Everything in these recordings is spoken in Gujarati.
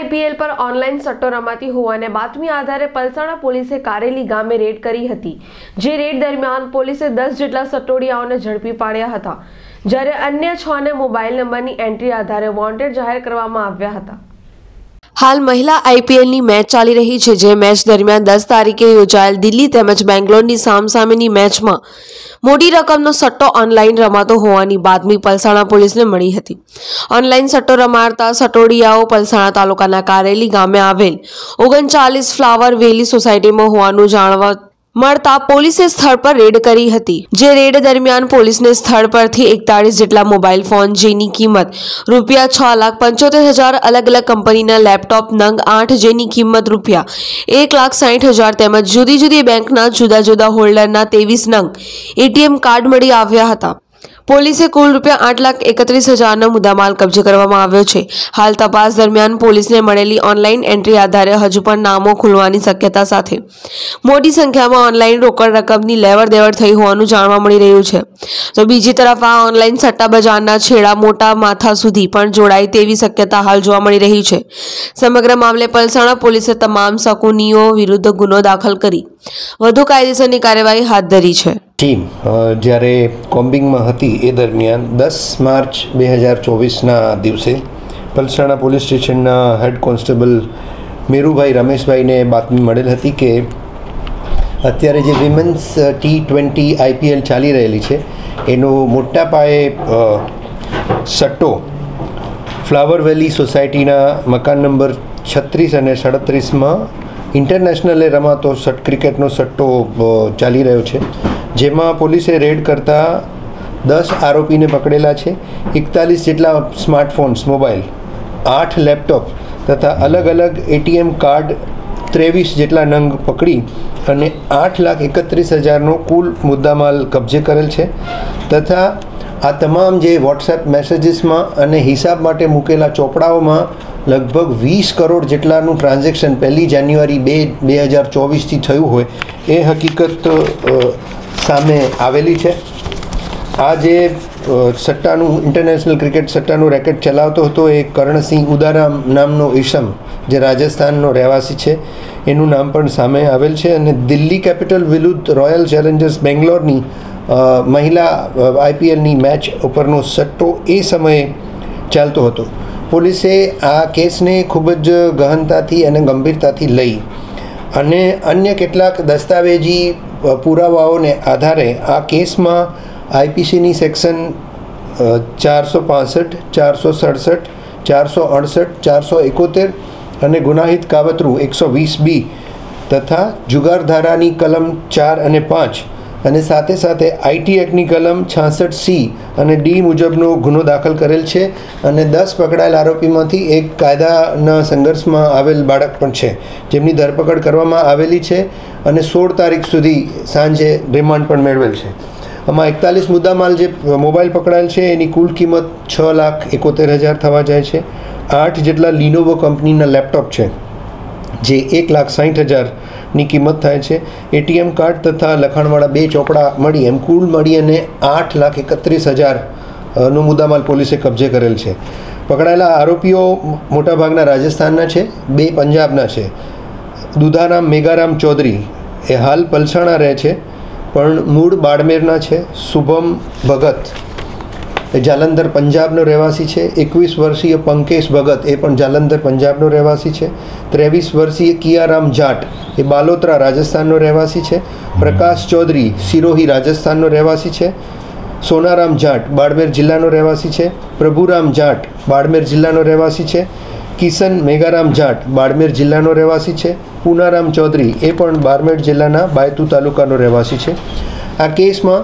IPL પર ઓનલાઈન સટ્ટો રમાતી હોવાને બાતમી આધારે પલસાણા પોલીસે કારેલી ગામે રેડ કરી હતી, જે રેડ દરમિયાન પોલીસે 10 જેટલા સટ્ટોડિયાઓને ઝડપી પાડ્યા હતા, જ્યારે અન્ય 6ને મોબાઈલ નંબરની એન્ટ્રી આધારે વોન્ટેડ જાહેર કરવામાં આવ્યા હતા। હાલ મહિલા IPLની મેચ ચાલી રહી છે, જે મેચ દરમિયાન 10 તારીખે યોજાયેલ દિલ્હી તેમજ બેંગ્લોરની સામસામેની મેચમાં મોટી રકમનો સટ્ટો ઓનલાઈન રમાતો હોવાની બાતમી પલસાણા પોલીસને મળી હતી। ઓનલાઈન સટ્ટો રમાડતા સટ્ટોડિયાઓ પલસાણા તાલુકાના કારેલી ગામે આવેલ 39 ફ્લાવર વેલી સોસાયટીમાં હોવાનું જાણવા મળતા પોલીસે સ્થળ પર રેડ કરી હતી, જે રેડ દરમિયાન પોલીસને સ્થળ પરથી 41 જેટલા મોબાઈલ ફોન, જેની કિંમત રૂપિયા 6,75,000, અલગ અલગ કંપનીના લેપટોપ નંગ 8 જેની કિંમત રૂપિયા 1,60,000 તેમજ જુદી જુદી બેંકના જુદા જુદા હોલ્ડરના 23 નંગ ATM કાર્ડ મળી આવ્યા હતા। પોલીસે કુલ રૂપિયા 8,31,000નો મુદ્દામાલ કબજે કરવામાં આવ્યો છે। હાલ તપાસ દરમિયાન પોલીસને મળેલી ઓનલાઈન એન્ટ્રી આધારે હજુ પણ નામો ખુલવાની શક્યતા સાથે મોટી સંખ્યામાં ઓનલાઈન રોકડ રકમની લેવડ દેવડ થઈ હોવાનું જાણવા મળી રહ્યું છે। તો બીજી તરફ આ ઓનલાઈન સટ્ટા બજારના છેડા મોટા માથા સુધી પણ જોડાય તેવી શક્યતા હાલ જોવા મળી રહી છે। સમગ્ર મામલે પલસાણા પોલીસે તમામ શકુનીઓ વિરુદ્ધ ગુનો દાખલ કરી વધુ કાયદેસરની કાર્યવાહી હાથ ધરી છે। ટીમ જ્યારે કોમ્બિંગમાં હતી એ દરમિયાન 10 માર્ચ 2024ના દિવસે પલસાણા પોલીસ સ્ટેશનના હેડ કોન્સ્ટેબલ મેરુભાઈ રમેશભાઈને બાતમી મળેલ હતી કે અત્યારે જે વિમેન્સ T20 IPL ચાલી રહેલી છે એનો મોટા પાયે સટ્ટો ફ્લાવર વેલી સોસાયટીના મકાન નંબર 36 અને 37માં ઇન્ટરનેશનલે રમાતો ક્રિકેટનો સટ્ટો ચાલી રહ્યો છે, જેમાં પોલીસે રેડ કરતા 10 આરોપીને પકડેલા છે। 41 જેટલા સ્માર્ટફોન્સ મોબાઈલ, 8 લેપટોપ તથા અલગ અલગ ATM કાર્ડ 23 જેટલા નંગ પકડી અને 8,31,000નો કુલ મુદ્દામાલ કબજે કરેલ છે તથા આ તમામ જે વોટ્સએપ મેસેજીસમાં અને હિસાબ માટે મૂકેલા ચોપડાઓમાં લગભગ 20 કરોડ જેટલાનું ટ્રાન્ઝેક્શન 1 જાન્યુઆરી 2024થી થયું હોય એ હકીકત સામે આવેલી છે। આ જે સટ્ટાનું ઇન્ટરનેશનલ ક્રિકેટ સટ્ટાનું રેકેટ ચલાવતો હતો એ કર્ણસિંહ ઉદારામ નામનો ઈસમ, જે રાજસ્થાનનો રહેવાસી છે, એનું નામ પણ સામે આવેલ છે અને દિલ્હી કેપિટલ વિરુદ્ધ રોયલ ચેલેન્જર્સ બેંગ્લોરની મહિલા IPLની મેચ ઉપરનો સટ્ટો એ સમયે ચાલતો હતો। પોલીસે આ કેસને ખૂબ જ ગહનતાથી અને ગંભીરતાથી લઈ અને અન્ય કેટલાક દસ્તાવેજી પુરાવાઓને આધારે આ કેસમાં IPCની સેક્શન 465, 467, 468, 471 અને ગુનાહિત કાવતરું 120B તથા જુગાર ધારાની કલમ 4 અને 5 અને સાથે સાથે IT એક્ટની કલમ 66C અને D મુજબનો ગુનો દાખલ કરેલ છે અને 10 પકડાયેલ આરોપીમાંથી એક કાયદાના સંઘર્ષમાં આવેલ બાળક પણ છે, જેમની ધરપકડ કરવામાં આવેલી છે અને 16 તારીખ સુધી સાંજે રિમાન્ડ પણ મેળવેલ છે। આમાં 41 મુદ્દામાલ જે મોબાઈલ પકડાયેલ છે એની કુલ કિંમત 6,71,000 થવા જાય છે। 8 જેટલા લિનોવો કંપનીના લેપટોપ છે, જે 1,60,000ની કિંમત થાય છે। ATM કાર્ડ તથા લખાણવાળા 2 ચોપડા મળી એમ કુલ મળી અને 8,31,000નો મુદ્દામાલ પોલીસે કબજે કરેલ છે। પકડાયેલા આરોપીઓ મોટાભાગના રાજસ્થાનના છે, 2 પંજાબના છે। દુધારામ મેઘારામ ચૌધરી એ હાલ પલસાણા રહે છે પણ મૂળ બાડમેરના છે। શુભમ ભગત એ જાલંધર પંજાબનો રહેવાસી છે। 21 વર્ષીય પંકેશ ભગત એ પણ જાલંધર પંજાબનો રહેવાસી છે। 23 વર્ષીય કિયારામ જાટ એ બાલોતરા રાજસ્થાનનો રહેવાસી છે। પ્રકાશ ચૌધરી સિરોહી રાજસ્થાનનો રહેવાસી છે। સોનારામ જાટ બાડમેર જિલ્લાનો રહેવાસી છે। પ્રભુરામ જાટ બાડમેર જિલ્લાનો રહેવાસી છે। કિશન મેઘારામ જાટ બાડમેર જિલ્લાનો રહેવાસી છે। પૂનારામ ચૌધરી એ પણ બારમેર જિલ્લાના બાયતુ તાલુકાનો રહેવાસી છે। આ કેસમાં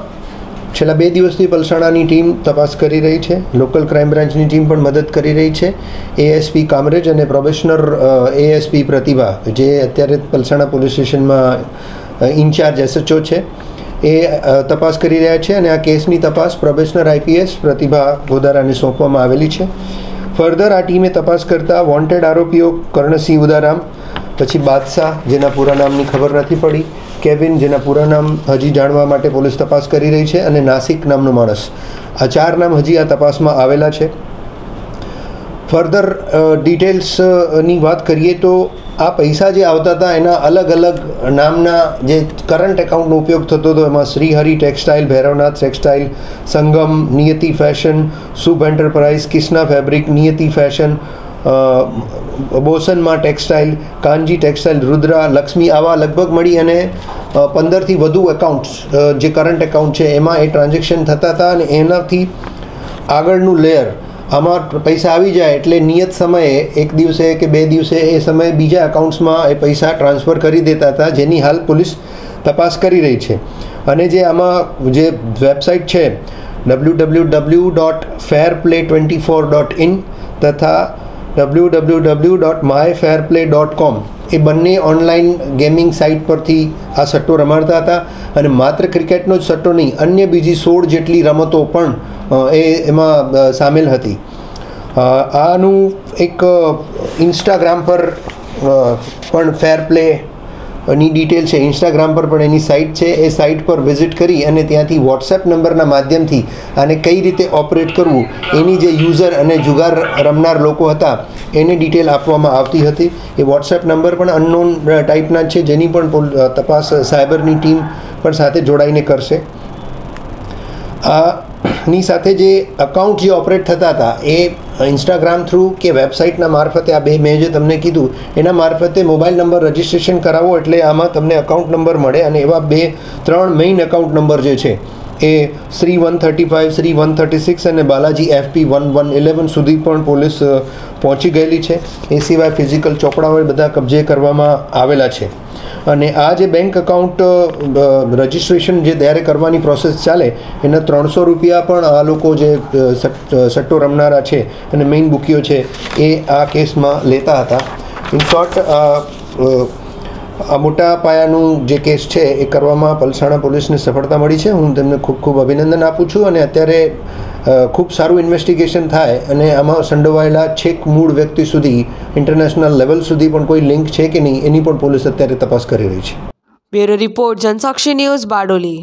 છેલ્લા 2 દિવસથી પલસાણાની ટીમ તપાસ કરી રહી છે, લોકલ ક્રાઇમ બ્રાન્ચની ટીમ પણ મદદ કરી રહી છે। ASP કામરેજ અને પ્રોબેશનર ASP પ્રતિભા, જે અત્યારે પલસાણા પોલીસ સ્ટેશનમાં ઇન્ચાર્જ SHO છે, એ તપાસ કરી રહ્યા છે અને આ કેસની તપાસ પ્રોબેશનર IPS પ્રતિભા ગોદારાને સોંપવામાં આવેલી છે। ફર્ધર આ ટીમે તપાસ કરતા વોન્ટેડ આરોપીઓ કર્ણસિંહ ઉદારામ, પછી બાદશાહ, જેના પૂરા નામની ખબર નથી પડી, કેવિન, જેના પૂરા નામ હજી જાણવા માટે પોલીસ તપાસ કરી રહી છે, અને નાસિક નામનો માણસ, આ 4 નામ હજી આ તપાસમાં આવેલા છે। ફર્ધર ડિટેલ્સની વાત કરીએ તો આ પૈસા જે આવતા હતા એના અલગ અલગ નામના જે કરંટ એકાઉન્ટનો ઉપયોગ થતો હતો. એમાં Shrihari textile, Bhairavnath textile, Sangam, Niyati fashion, Shubh enterprise, Kishna fabric, Niyati fashion, બોસનમાં ટેક્સટાઇલ, કાનજી ટેક્સટાઇલ, રુદ્રા, લક્ષ્મી, આવા લગભગ મળી અને 15થી વધુ એકાઉન્ટ્સ જે કરંટ એકાઉન્ટ છે એમાં એ ટ્રાન્ઝેક્શન થતા હતા. અને એનાથી આગળનું લેયર, આમાં પૈસા આવી જાય એટલે નિયત સમયે 1 દિવસે કે 2 દિવસે એ સમયે બીજા એકાઉન્ટ્સમાં એ પૈસા ટ્રાન્સફર કરી દેતા હતા, જેની હાલ પોલીસ તપાસ કરી રહી છે. અને જે આમાં જે વેબસાઇટ છે www.fairplay24.in તથા www.myfairplay.com એ બંને ઓનલાઈન ગેમિંગ સાઇટ પરથી આ સટ્ટો રમાડતા હતા. અને માત્ર ક્રિકેટનો જ સટ્ટો નહીં, અન્ય બીજી 16 જેટલી રમતો પણ એમાં સામેલ હતી. આનું એક ઇન્સ્ટાગ્રામ પર પણ ફેર પ્લેની ડિટેલ છે, ઇન્સ્ટાગ્રામ પર પણ એની સાઇટ છે. એ સાઇટ પર વિઝિટ કરી અને ત્યાંથી વોટ્સએપ નંબરના માધ્યમથી આને કઈ રીતે ઓપરેટ કરવું એની જે યુઝર અને જુગાર રમનાર લોકો હતા એને ડિટેલ આપવામાં આવતી હતી. એ વોટ્સએપ નંબર પણ અનનોન ટાઈપના છે, જેની પણ તપાસ સાયબરની ટીમ પણ સાથે જોડાઈને કરશે. આની સાથે જે અકાઉન્ટ જે ઓપરેટ થતા હતા એ ઇન્સ્ટાગ્રામ થ્રુ કે વેબસાઇટના મારફતે, આ બે મેં જે તમને કીધું એના મારફતે મોબાઈલ નંબર રજિસ્ટ્રેશન કરાવો એટલે આમાં તમને અકાઉન્ટ નંબર મળે. અને એવા 3 મેઇન અકાઉન્ટ નંબર જે છે એ શ્રી 135, શ્રી 136 અને બાલાજી FP 1111 સુધી પણ પોલીસ પહોંચી ગયેલી છે. એ સિવાય ફિઝિકલ ચોપડાઓ બધા કબજે કરવામાં આવેલા છે. અને આ જે બેંક અકાઉન્ટ રજિસ્ટ્રેશન જે ત્યારે કરવાની પ્રોસેસ ચાલે એના 300 રૂપિયા પણ આ લોકો જે સટ્ટો રમનારા છે અને મેઇન બુકીઓ છે એ આ કેસમાં લેતા હતા. ઇન શોર્ટ, આ મોટા પાયાનું જે કેસ છે એ કરવામાં પલસાણા પોલીસને સફળતા મળી છે. હું તેમને ખૂબ ખૂબ અભિનંદન આપું છું. અને અત્યારે ખૂબ સારું ઇન્વેસ્ટિગેશન થાય અને આમાં સંડોવાયેલા છેક મૂળ વ્યક્તિ સુધી, ઇન્ટરનેશનલ લેવલ સુધી પણ કોઈ લિંક છે કે નહીં એની પણ પોલીસ અત્યારે તપાસ કરી રહી છે. Bureau report, Jansakshi news, Bardoli.